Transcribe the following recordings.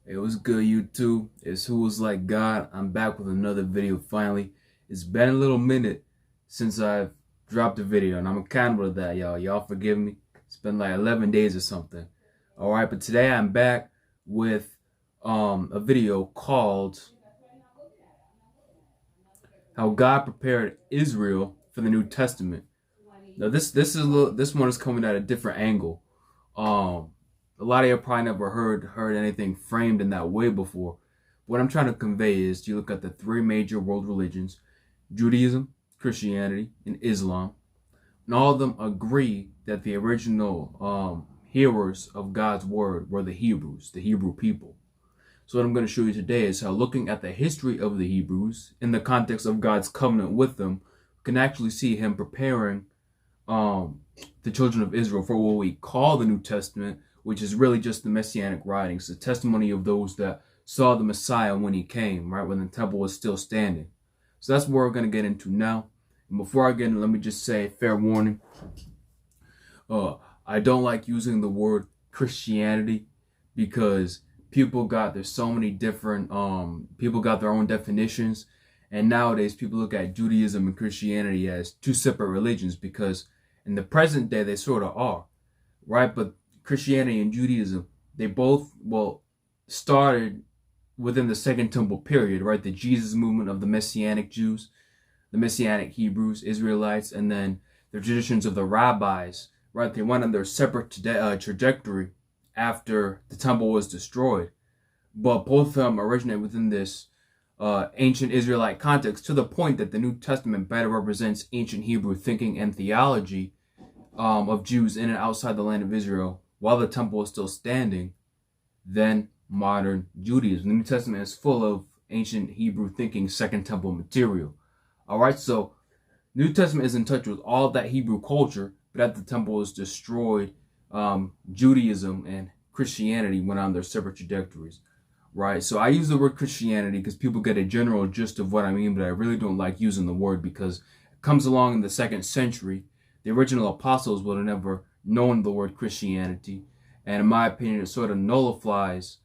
It was good, YouTube. It's Who Was Like God. I'm back with another video finally. It's been a little minute since I've dropped a video, and I'm accountable to that, y'all. Y'all forgive me. It's been like 11 days or something. Alright, but today I'm back with a video called How God Prepared Israel for the New Testament. Now this one is coming at a different angle. A lot of you probably never heard anything framed in that way before. What I'm trying to convey is you look at the three major world religions: Judaism, Christianity, and Islam, and all of them agree that the original hearers of God's word were the Hebrews, the Hebrew people. So what I'm going to show you today is how, looking at the history of the Hebrews in the context of God's covenant with them, we can actually see him preparing the children of Israel for what we call the New Testament, which is really just the messianic writings, the testimony of those that saw the Messiah when he came, right, when the temple was still standing. So that's what we're going to get into now. And before I get in, let me just say, fair warning, I don't like using the word Christianity because there's so many different, people got their own definitions. And nowadays people look at Judaism and Christianity as two separate religions, because in the present day they sort of are, right? But Christianity and Judaism, they both, started within the Second Temple period, right? The Jesus movement of the Messianic Jews, the Messianic Hebrews, Israelites, and then the traditions of the rabbis, right? They went on their separate trajectory after the temple was destroyed. But both of them originate within this ancient Israelite context, to the point that the New Testament better represents ancient Hebrew thinking and theology of Jews in and outside the land of Israel while the temple was still standing than modern Judaism. The New Testament is full of ancient Hebrew thinking, Second Temple material. All right, so New Testament is in touch with all of that Hebrew culture, but after the temple was destroyed, Judaism and Christianity went on their separate trajectories. Right, so I use the word Christianity because people get a general gist of what I mean, but I really don't like using the word because it comes along in the 2nd century. The original apostles would have never known the word Christianity, and in my opinion, it sort of nullifies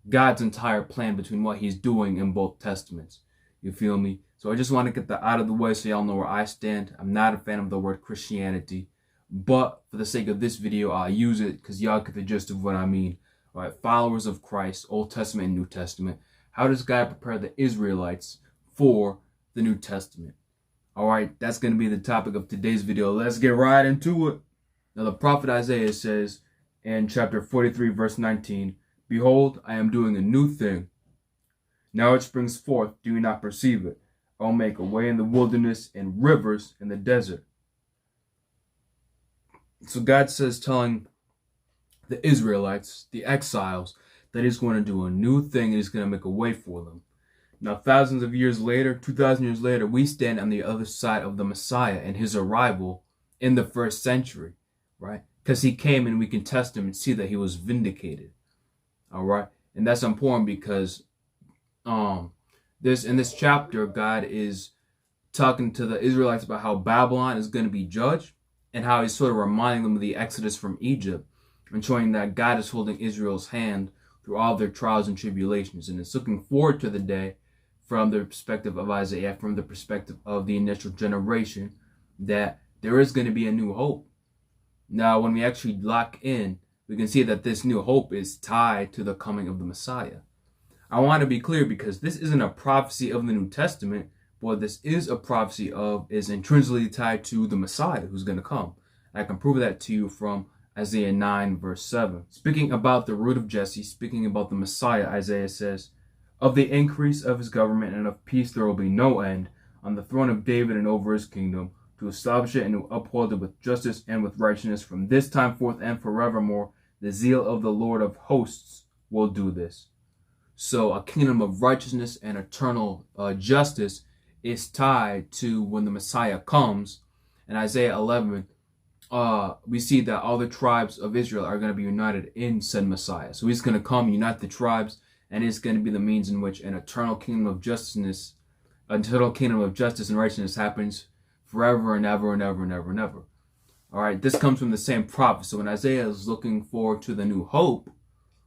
God's entire plan between what he's doing in both testaments. You feel me? So I just want to get that out of the way so y'all know where I stand. I'm not a fan of the word Christianity, but for the sake of this video, I'll use it because y'all get the gist of what I mean. All right, followers of Christ, Old Testament and New Testament. How does God prepare the Israelites for the New Testament? All right, that's going to be the topic of today's video. Let's get right into it. Now, the prophet Isaiah says in chapter 43, verse 19, "Behold, I am doing a new thing. Now it springs forth. Do you not perceive it? I'll make a way in the wilderness and rivers in the desert." So God says, telling the Israelites, the exiles, that he's going to do a new thing and he's going to make a way for them. Now, thousands of years later, 2,000 years later, we stand on the other side of the Messiah and his arrival in the 1st century, right? Because he came and we can test him and see that he was vindicated. All right. And that's important because in this chapter, God is talking to the Israelites about how Babylon is going to be judged and how he's sort of reminding them of the Exodus from Egypt, and showing that God is holding Israel's hand through all their trials and tribulations. And it's looking forward to the day, from the perspective of Isaiah, from the perspective of the initial generation, that there is going to be a new hope. Now, when we actually lock in, we can see that this new hope is tied to the coming of the Messiah. I want to be clear, because this isn't a prophecy of the New Testament, but what this is a prophecy of is intrinsically tied to the Messiah who's going to come. I can prove that to you from Isaiah 9, verse 7. Speaking about the root of Jesse, speaking about the Messiah, Isaiah says, "Of the increase of his government and of peace there will be no end, on the throne of David and over his kingdom, to establish it and to uphold it with justice and with righteousness from this time forth and forevermore. The zeal of the Lord of hosts will do this." So a kingdom of righteousness and eternal justice is tied to when the Messiah comes. In Isaiah 11, we see that all the tribes of Israel are going to be united in said Messiah. So he's going to come, unite the tribes, and it's going to be the means in which an eternal kingdom of justice and righteousness happens forever and ever and ever and ever and ever. All right, this comes from the same prophet. So when Isaiah is looking forward to the new hope,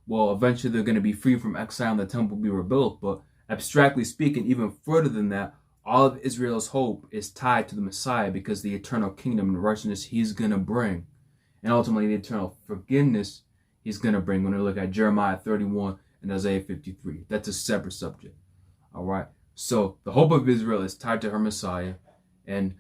well, eventually they're going to be free from exile and the temple will be rebuilt. But abstractly speaking, even further than that, all of Israel's hope is tied to the Messiah, because the eternal kingdom and righteousness he's going to bring, and ultimately the eternal forgiveness he's going to bring. When we look at Jeremiah 31 and Isaiah 53, that's a separate subject. All right. So the hope of Israel is tied to her Messiah. And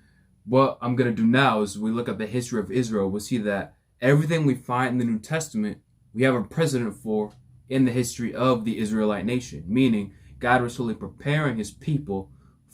what I'm going to do now is we look at the history of Israel. We'll see that everything we find in the New Testament, we have a precedent for in the history of the Israelite nation, meaning God was really preparing his people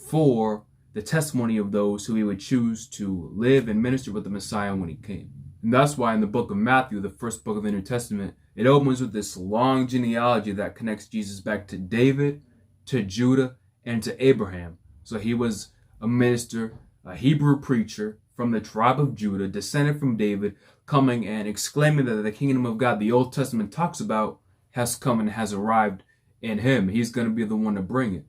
for the testimony of those who he would choose to live and minister with the Messiah when he came. And that's why in the book of Matthew, the first book of the New Testament, it opens with this long genealogy that connects Jesus back to David, to Judah, and to Abraham. So he was a minister, a Hebrew preacher from the tribe of Judah, descended from David, coming and exclaiming that the kingdom of God the Old Testament talks about has come and has arrived in him. He's going to be the one to bring it.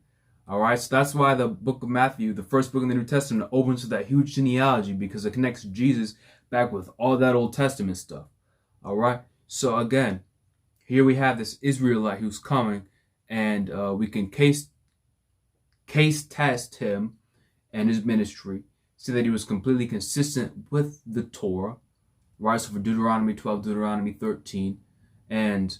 All right, so that's why the book of Matthew, the first book in the New Testament, opens with that huge genealogy, because it connects Jesus back with all that Old Testament stuff. All right, so again, here we have this Israelite who's coming, and we can case test him and his ministry, see that he was completely consistent with the Torah, right? So for Deuteronomy 12, Deuteronomy 13, and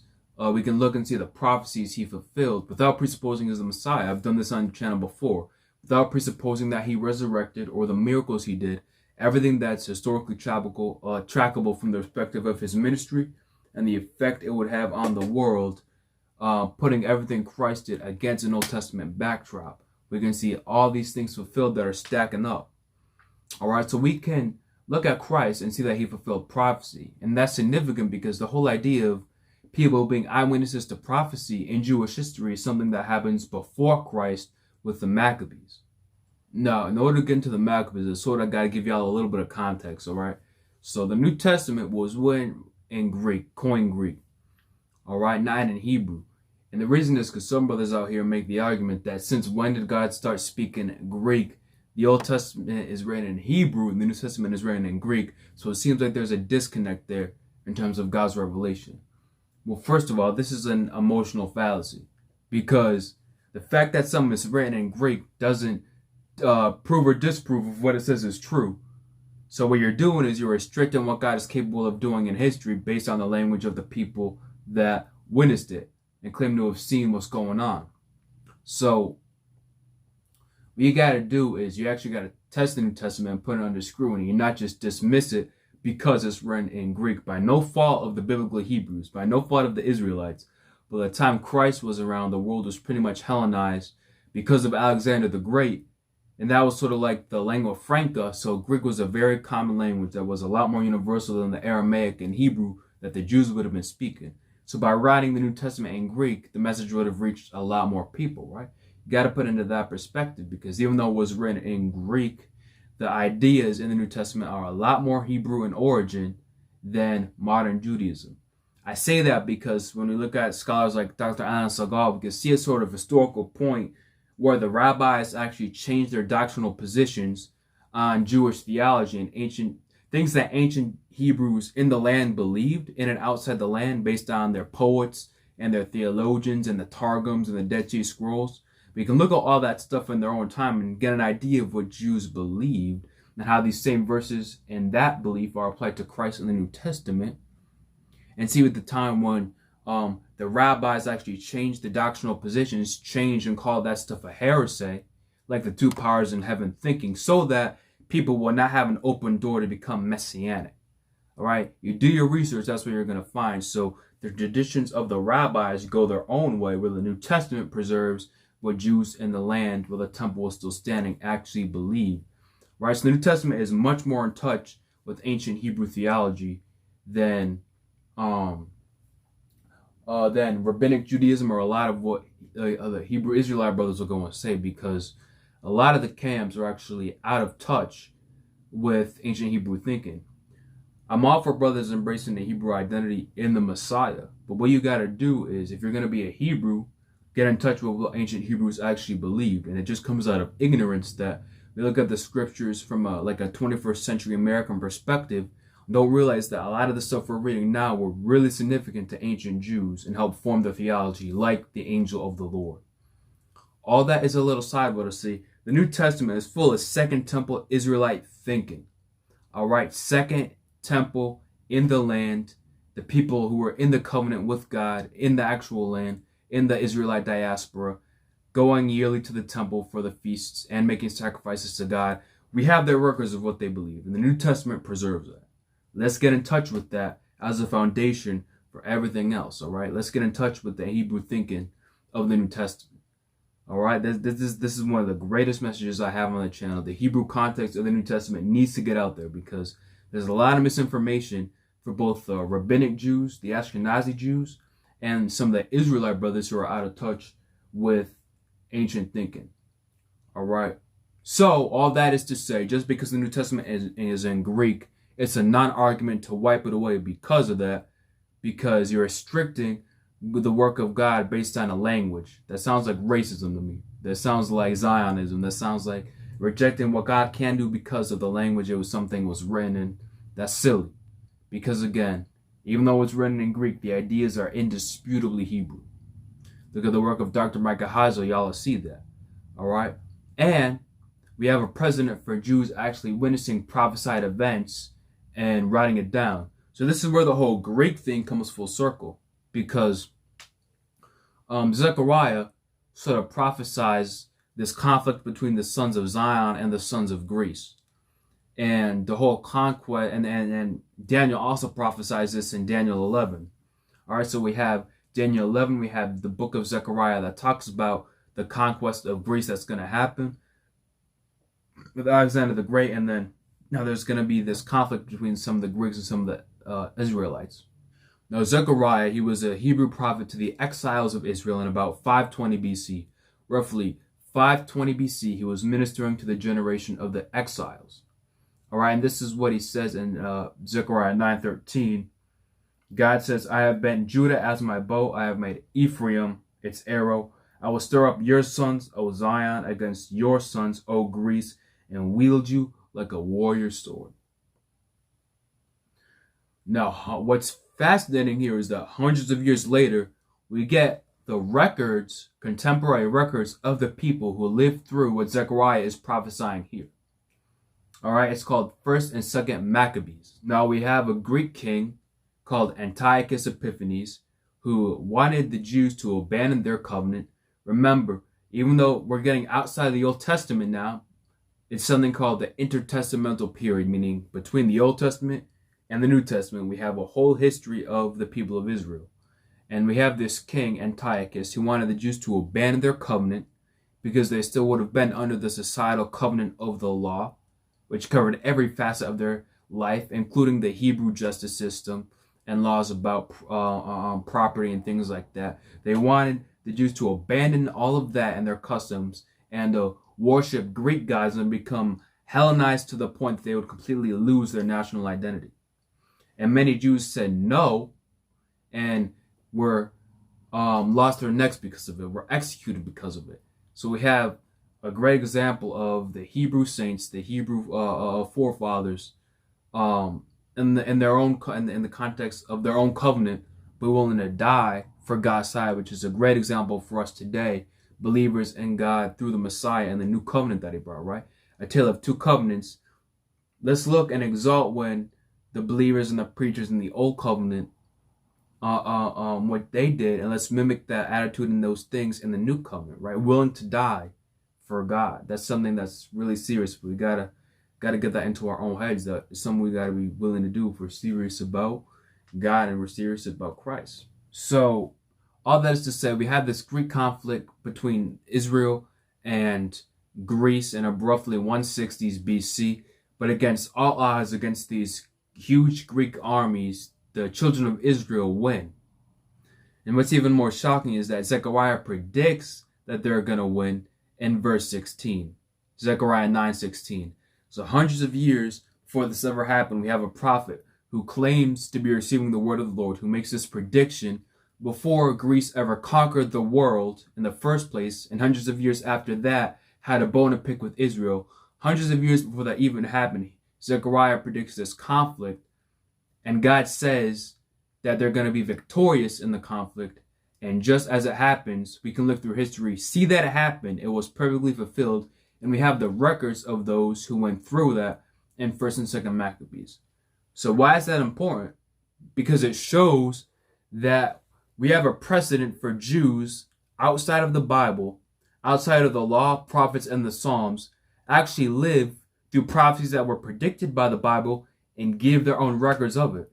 we can look and see the prophecies he fulfilled without presupposing he's the Messiah. I've done this on the channel before. Without presupposing that he resurrected or the miracles he did, everything that's historically trackable from the perspective of his ministry and the effect it would have on the world, putting everything Christ did against an Old Testament backdrop. We can see all these things fulfilled that are stacking up. All right, so we can look at Christ and see that he fulfilled prophecy. And that's significant because the whole idea of people being eyewitnesses to prophecy in Jewish history is something that happens before Christ with the Maccabees. Now, in order to get into the Maccabees, I sort of got to give y'all a little bit of context, all right? So the New Testament was written in Greek, Koine Greek, all right, not in Hebrew. And the reason is because some brothers out here make the argument that since when did God start speaking Greek? The Old Testament is written in Hebrew and the New Testament is written in Greek. So it seems like there's a disconnect there in terms of God's revelation. Well, first of all, this is an emotional fallacy, because the fact that something is written in Greek doesn't prove or disprove of what it says is true. So what you're doing is you're restricting what God is capable of doing in history based on the language of the people that witnessed it and claim to have seen what's going on. So what you got to do is you actually got to test the New Testament and put it under scrutiny and not just dismiss it because it's written in Greek by no fault of the biblical Hebrews, by no fault of the Israelites. By the time Christ was around, the world was pretty much Hellenized because of Alexander the Great. And that was sort of like the lingua franca. So Greek was a very common language that was a lot more universal than the Aramaic and Hebrew that the Jews would have been speaking. So by writing the New Testament in Greek, the message would have reached a lot more people, right? You got to put into that perspective, because even though it was written in Greek, the ideas in the New Testament are a lot more Hebrew in origin than modern Judaism. I say that because when we look at scholars like Dr. Alan Segal, we can see a sort of historical point where the rabbis actually changed their doctrinal positions on Jewish theology and ancient things that ancient Hebrews in the land believed in and outside the land based on their poets and their theologians and the Targums and the Dead Sea Scrolls. We can look at all that stuff in their own time and get an idea of what Jews believed and how these same verses and that belief are applied to Christ in the New Testament, and see at the time when the rabbis actually changed the doctrinal positions, changed and called that stuff a heresy, like the two powers in heaven thinking, so that people will not have an open door to become messianic. All right, you do your research, that's what you're going to find. So the traditions of the rabbis go their own way, where the New Testament preserves what Jews in the land where the temple was still standing actually believed. Right, so the New Testament is much more in touch with ancient Hebrew theology than rabbinic Judaism or a lot of what the Hebrew Israelite brothers are going to say, because a lot of the camps are actually out of touch with ancient Hebrew thinking. I'm all for brothers embracing the Hebrew identity in the Messiah, but what you got to do is, if you're going to be a Hebrew, get in touch with what ancient Hebrews actually believed. And it just comes out of ignorance that we look at the scriptures from like a 21st century American perspective, don't realize that a lot of the stuff we're reading now were really significant to ancient Jews and helped form their theology, like the angel of the Lord. All that is a little sidebar to see. The New Testament is full of Second Temple Israelite thinking. All right, Second Temple in the land, the people who were in the covenant with God, in the actual land, in the Israelite diaspora, going yearly to the temple for the feasts and making sacrifices to God. We have their records of what they believe, and the New Testament preserves that. Let's get in touch with that as a foundation for everything else, all right? Let's get in touch with the Hebrew thinking of the New Testament, all right? This is one of the greatest messages I have on the channel. The Hebrew context of the New Testament needs to get out there because there's a lot of misinformation for both the rabbinic Jews, the Ashkenazi Jews, and some of the Israelite brothers who are out of touch with ancient thinking, all right? So all that is to say, just because the New Testament is in Greek, it's a non-argument to wipe it away because of that, because you're restricting the work of God based on a language. That sounds like racism to me. That sounds like Zionism. That sounds like rejecting what God can do because of the language something was written in. That's silly. Because again, even though it's written in Greek, the ideas are indisputably Hebrew. Look at the work of Dr. Micah Heisel. Y'all will see that. All right? And we have a precedent for Jews actually witnessing prophesied events and writing it down. So this is where the whole Greek thing comes full circle, because Zechariah sort of prophesies this conflict between the sons of Zion and the sons of Greece, and the whole conquest. And Daniel also prophesies this in Daniel 11. All right, so we have Daniel 11. We have the book of Zechariah that talks about the conquest of Greece that's going to happen with Alexander the Great, and then now there's going to be this conflict between some of the Greeks and some of the Israelites. Now Zechariah, he was a Hebrew prophet to the exiles of Israel in about 520 BC. Roughly 520 BC, he was ministering to the generation of the exiles. All right, and this is what he says in Zechariah 9:13. God says, I have bent Judah as my bow, I have made Ephraim its arrow. I will stir up your sons, O Zion, against your sons, O Greece, and wield you like a warrior's sword. Now, what's fascinating here is that hundreds of years later, we get the records, contemporary records of the people who lived through what Zechariah is prophesying here. All right, it's called 1st and 2nd Maccabees. Now, we have a Greek king called Antiochus Epiphanes who wanted the Jews to abandon their covenant. Remember, even though we're getting outside the Old Testament now, it's something called the intertestamental period, meaning between the Old Testament and the New Testament, we have a whole history of the people of Israel. And we have this king, Antiochus, who wanted the Jews to abandon their covenant because they still would have been under the societal covenant of the law, which covered every facet of their life, including the Hebrew justice system and laws about property and things like that. They wanted the Jews to abandon all of that and their customs and worship Greek gods and become Hellenized to the point that they would completely lose their national identity. And many Jews said no and were lost their necks because of it, were executed because of it. So we have a great example of the Hebrew saints, the Hebrew forefathers, in the context of their own covenant, but willing to die for God's side, which is a great example for us today, believers in God through the Messiah and the new covenant that He brought. Right, a tale of two covenants. Let's look and exalt when the believers and the preachers in the old covenant, what they did, and let's mimic that attitude and those things in the new covenant. Right, willing to die for God. That's something that's really serious. We gotta get that into our own heads. That it's something we gotta be willing to do if we're serious about God and we're serious about Christ. So all that is to say, we have this Greek conflict between Israel and Greece in roughly 160s BC. But against all odds, against these huge Greek armies, the children of Israel win. And what's even more shocking is that Zechariah predicts that they're going to win in verse 16. Zechariah 9:16. So hundreds of years before this ever happened, we have a prophet who claims to be receiving the word of the Lord, who makes this prediction before Greece ever conquered the world in the first place, and hundreds of years after that had a bone to pick with Israel. Hundreds of years before that even happened, Zechariah predicts this conflict And God says that they're going to be victorious in the conflict. And just as it happens, we can look through history, see that it happened. It was perfectly fulfilled. And we have the records of those who went through that in 1st and 2nd Maccabees. So why is that important? Because it shows that we have a precedent for Jews outside of the Bible, outside of the law, prophets, and the Psalms, actually live through prophecies that were predicted by the Bible and give their own records of it.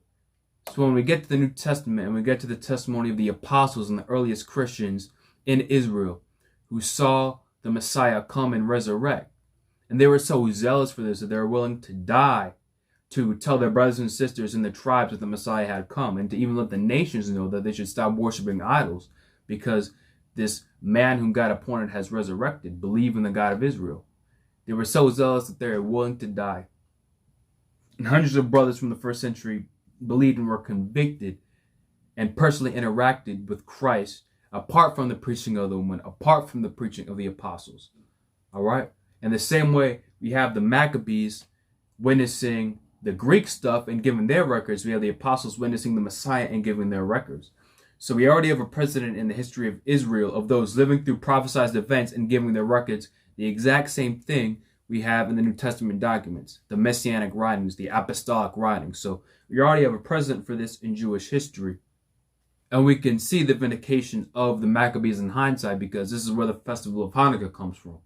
So when we get to the New Testament and we get to the testimony of the apostles and the earliest Christians in Israel who saw the Messiah come and resurrect, and they were so zealous for this that they were willing to die to tell their brothers and sisters in the tribes that the Messiah had come, and to even let the nations know that they should stop worshiping idols because this man whom God appointed has resurrected. Believe in the God of Israel. They were so zealous that they were willing to die. And hundreds of brothers from the first century believed and were convicted and personally interacted with Christ apart from the preaching of the woman, apart from the preaching of the apostles. All right? In the same way, we have the Maccabees witnessing the Greek stuff and giving their records. We have the apostles witnessing the Messiah and giving their records. So we already have a precedent in the history of Israel of those living through prophesied events and giving their records. The exact same thing we have in the New Testament documents, the Messianic writings, the apostolic writings. So we already have a precedent for this in Jewish history. And we can see the vindication of the Maccabees in hindsight because this is where the festival of Hanukkah comes from.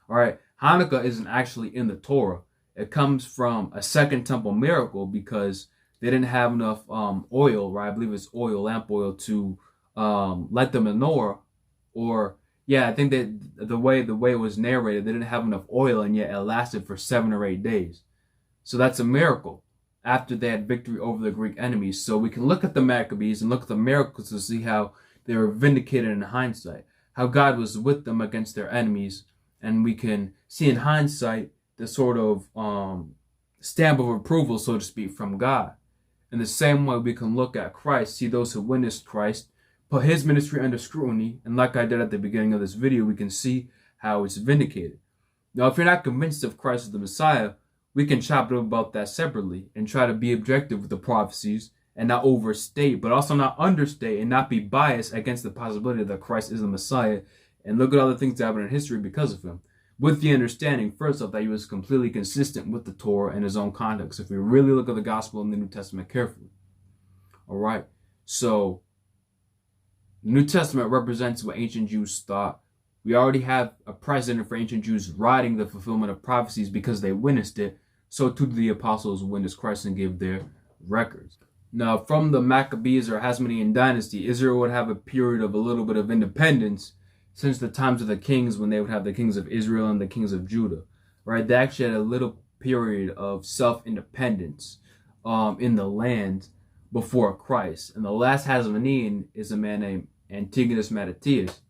All right, Hanukkah isn't actually in the Torah. It comes from a Second Temple miracle because they didn't have enough oil, right? I believe it's oil, lamp oil, to light the menorah. Or, yeah, I think that the way it was narrated, they didn't have enough oil, and yet it lasted for 7 or 8 days. So that's a miracle after they had victory over the Greek enemies. So we can look at the Maccabees and look at the miracles to see how they were vindicated in hindsight, how God was with them against their enemies. And we can see in hindsight the sort of stamp of approval, so to speak, from God. In the same way, we can look at Christ, see those who witnessed Christ, put his ministry under scrutiny, and like I did at the beginning of this video, we can see how it's vindicated. Now, if you're not convinced of Christ as the Messiah, we can chop it up about that separately and try to be objective with the prophecies and not overstate, but also not understate and not be biased against the possibility that Christ is the Messiah and look at all the things that happened in history because of him. With the understanding, first off, that he was completely consistent with the Torah and his own conduct. If we really look at the gospel in the New Testament carefully. All right. So, the New Testament represents what ancient Jews thought. We already have a precedent for ancient Jews writing the fulfillment of prophecies because they witnessed it. So too did the apostles witness Christ and give their records. Now, from the Maccabees or Hasmonean dynasty, Israel would have a period of a little bit of independence since the times of the kings, when they would have the kings of Israel and the kings of Judah, right? They actually had a little period of self-independence in the land before Christ. And the last Hasmonean is a man named Antigonus Mattathias.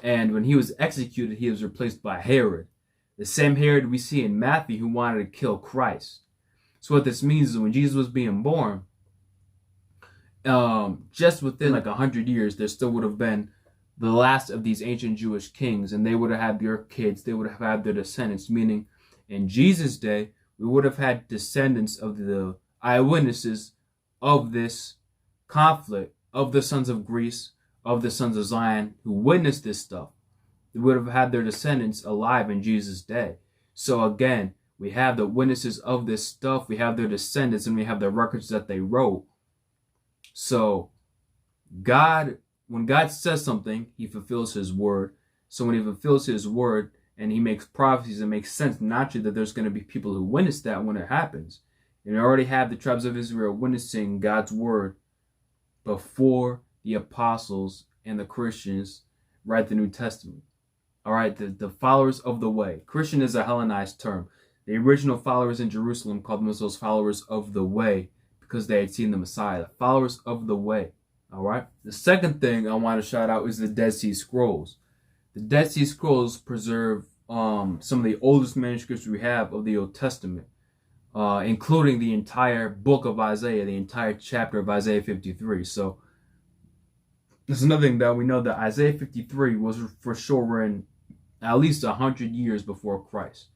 And when he was executed, he was replaced by Herod. The same Herod we see in Matthew who wanted to kill Christ. So what this means is when Jesus was being born, just within like 100 years, there still would have been the last of these ancient Jewish kings, and they would have had their kids, they would have had their descendants, meaning in Jesus' day, we would have had descendants of the eyewitnesses of this conflict, of the sons of Greece, of the sons of Zion, who witnessed this stuff. They would have had their descendants alive in Jesus' day. So again, we have the witnesses of this stuff, we have their descendants, and we have the records that they wrote. So when God says something, he fulfills his word. So when he fulfills his word and he makes prophecies, it makes sense naturally that there's going to be people who witness that when it happens. And we already have the tribes of Israel witnessing God's word before the apostles and the Christians write the New Testament. All right, the followers of the way. Christian is a Hellenized term. The original followers in Jerusalem called themselves followers of the way because they had seen the Messiah. The followers of the way. All right. The second thing I want to shout out is the Dead Sea Scrolls. The Dead Sea Scrolls preserve some of the oldest manuscripts we have of the Old Testament, including the entire book of Isaiah, the entire chapter of Isaiah 53. So there's another thing that we know that Isaiah 53 was for sure written at least 100 years before Christ,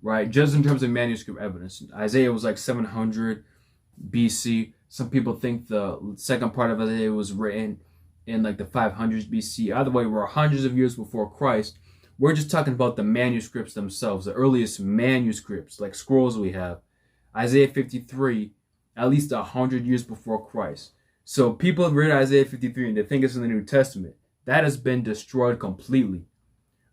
right? Just in terms of manuscript evidence. Isaiah was like 700 BC. Some people think the second part of Isaiah was written in like the 500s BC. Either way, we're hundreds of years before Christ. We're just talking about the manuscripts themselves, the earliest manuscripts, like scrolls we have. Isaiah 53, at least 100 years before Christ. So people read Isaiah 53 and they think it's in the New Testament. That has been destroyed completely.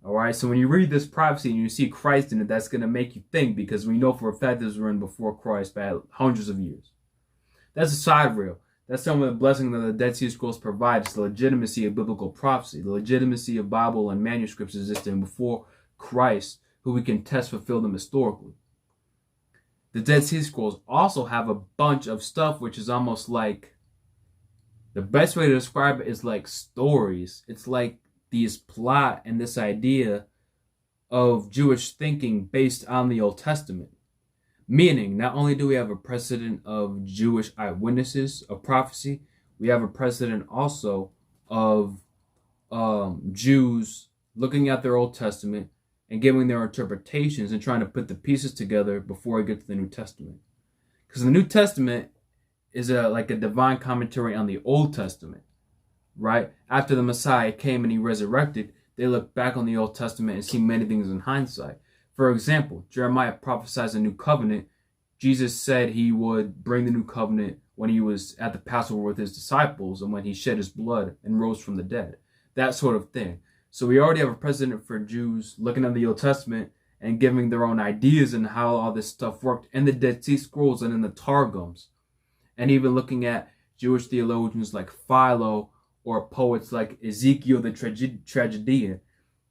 All right, so when you read this prophecy and you see Christ in it, that's going to make you think, because we know for a fact this was written before Christ by hundreds of years. That's a side rail. That's some of the blessing that the Dead Sea Scrolls provides, the legitimacy of biblical prophecy, the legitimacy of Bible and manuscripts existing before Christ, who we can test fulfill them historically. The Dead Sea Scrolls also have a bunch of stuff which is almost like, the best way to describe it is like stories. It's like these plot and this idea of Jewish thinking based on the Old Testament. Meaning, not only do we have a precedent of Jewish eyewitnesses of prophecy, we have a precedent also of Jews looking at their Old Testament and giving their interpretations and trying to put the pieces together before we get to the New Testament. Because the New Testament is like a divine commentary on the Old Testament, right? After the Messiah came and he resurrected, they look back on the Old Testament and see many things in hindsight. For example, Jeremiah prophesies a new covenant. Jesus said he would bring the new covenant when he was at the Passover with his disciples and when he shed his blood and rose from the dead. That sort of thing. So we already have a precedent for Jews looking at the Old Testament and giving their own ideas and how all this stuff worked in the Dead Sea Scrolls and in the Targums. And even looking at Jewish theologians like Philo or poets like Ezekiel the Tragedian.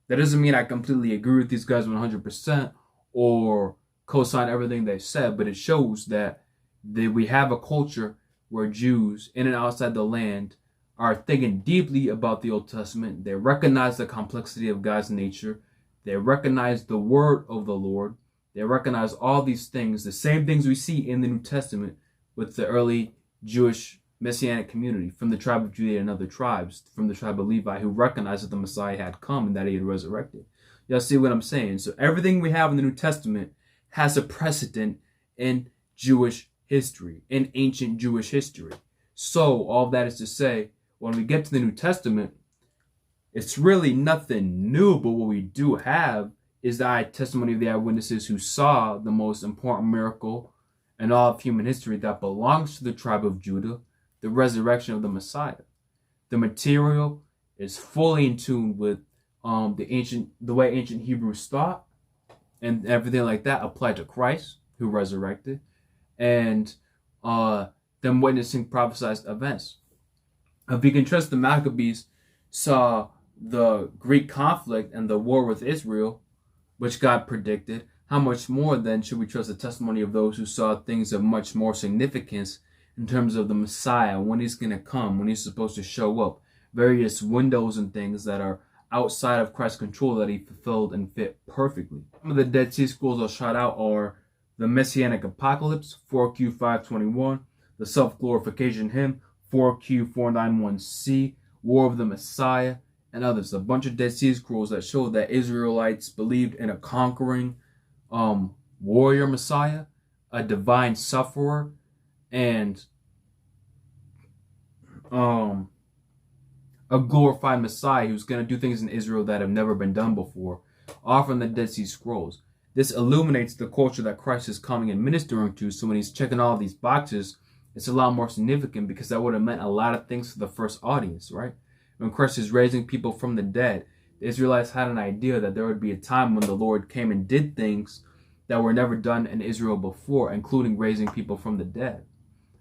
That doesn't mean I completely agree with these guys 100% or co-sign everything they said, but it shows that we have a culture where Jews in and outside the land are thinking deeply about the Old Testament. They recognize the complexity of God's nature. They recognize the word of the Lord. They recognize all these things, the same things we see in the New Testament with the early Jewish Messianic community from the tribe of Judah and other tribes, from the tribe of Levi, who recognized that the Messiah had come and that he had resurrected. Y'all see what I'm saying? So everything we have in the New Testament has a precedent in Jewish history, in ancient Jewish history. So all that is to say, when we get to the New Testament, it's really nothing new, but what we do have is the testimony of the eyewitnesses who saw the most important miracle in all of human history that belongs to the tribe of Judah, the resurrection of the Messiah. The material is fully in tune with the way ancient Hebrews thought, and everything like that applied to Christ, who resurrected, and them witnessing prophesied events. If we can trust the Maccabees saw the Greek conflict and the war with Israel, which God predicted, how much more then should we trust the testimony of those who saw things of much more significance in terms of the Messiah, when he's going to come, when he's supposed to show up, various windows and things that are outside of Christ's control that he fulfilled and fit perfectly. Some of the Dead Sea Scrolls I'll shout out are the Messianic Apocalypse, 4Q 521, the Self-Glorification Hymn, 4Q 491C, War of the Messiah, and others. A bunch of Dead Sea Scrolls that show that Israelites believed in a conquering warrior Messiah, a divine sufferer, and a glorified Messiah who's going to do things in Israel that have never been done before, all from the Dead Sea Scrolls. This illuminates the culture that Christ is coming and ministering to, so when he's checking all these boxes, it's a lot more significant, because that would have meant a lot of things to the first audience, right? When Christ is raising people from the dead, the Israelites had an idea that there would be a time when the Lord came and did things that were never done in Israel before, including raising people from the dead,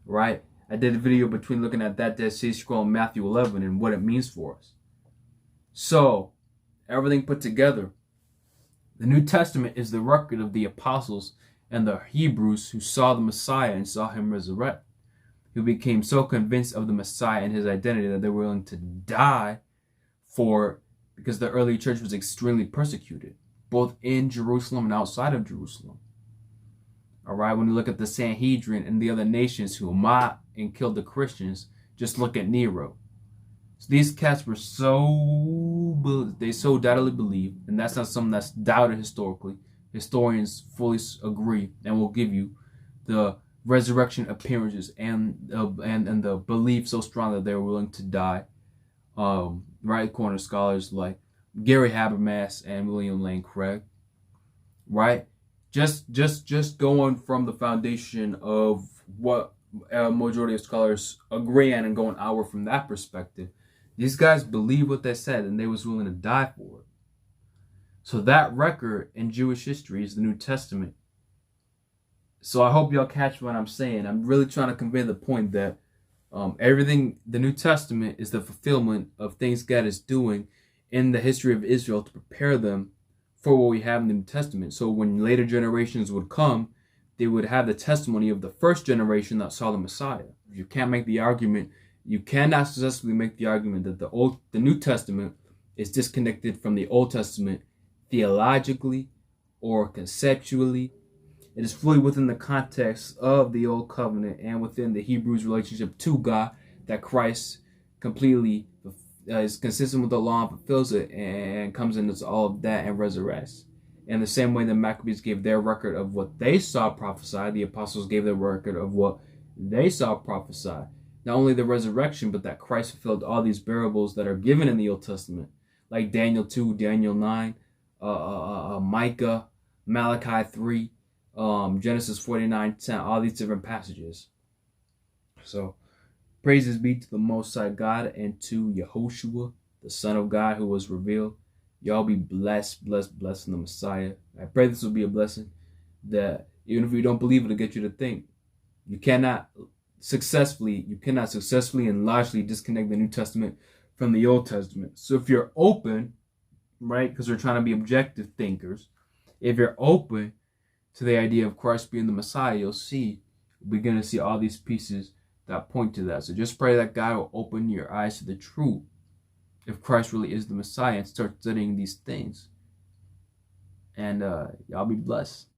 right? I did a video between looking at that Dead Sea Scroll in Matthew 11 and what it means for us. So, everything put together, the New Testament is the record of the apostles and the Hebrews who saw the Messiah and saw him resurrect, who became so convinced of the Messiah and his identity that they were willing to die for it, because the early church was extremely persecuted, both in Jerusalem and outside of Jerusalem. All right, when you look at the Sanhedrin and the other nations who mocked and killed the Christians, just look at Nero. So these cats were they so doubtedly believed, and that's not something that's doubted historically. Historians fully agree and will give you the resurrection appearances and the belief so strong that they were willing to die. Right corner scholars like Gary Habermas and William Lane Craig, right? Just going from the foundation of what a majority of scholars agree on and going outward from that perspective, these guys believe what they said and they was willing to die for it. So that record in Jewish history is the New Testament. So I hope y'all catch what I'm saying. I'm really trying to convey the point that everything, the New Testament is the fulfillment of things God is doing in the history of Israel to prepare them for what we have in the New Testament. So when later generations would come, they would have the testimony of the first generation that saw the Messiah. You can't make the argument, you cannot successfully make the argument that the New Testament is disconnected from the Old Testament theologically or conceptually. It is fully within the context of the Old Covenant and within the Hebrews' relationship to God that Christ completely is consistent with the law and fulfills it and comes into all of that and resurrects. In the same way the Maccabees gave their record of what they saw prophesied, the apostles gave their record of what they saw prophesied. Not only the resurrection, but that Christ fulfilled all these parables that are given in the Old Testament, like Daniel 2, Daniel 9, Micah, Malachi 3, Genesis 49:10, all these different passages. So, praises be to the Most High God and to Yehoshua, the Son of God, who was revealed. Y'all be blessed in the Messiah. I pray this will be a blessing that even if you don't believe it, it'll get you to think. You cannot successfully and largely disconnect the New Testament from the Old Testament. So if you're open, right, because we're trying to be objective thinkers, if you're open to the idea of Christ being the Messiah, you'll see, we're going to see all these pieces that point to that. So just pray that God will open your eyes to the truth, if Christ really is the Messiah, and start studying these things. And y'all be blessed.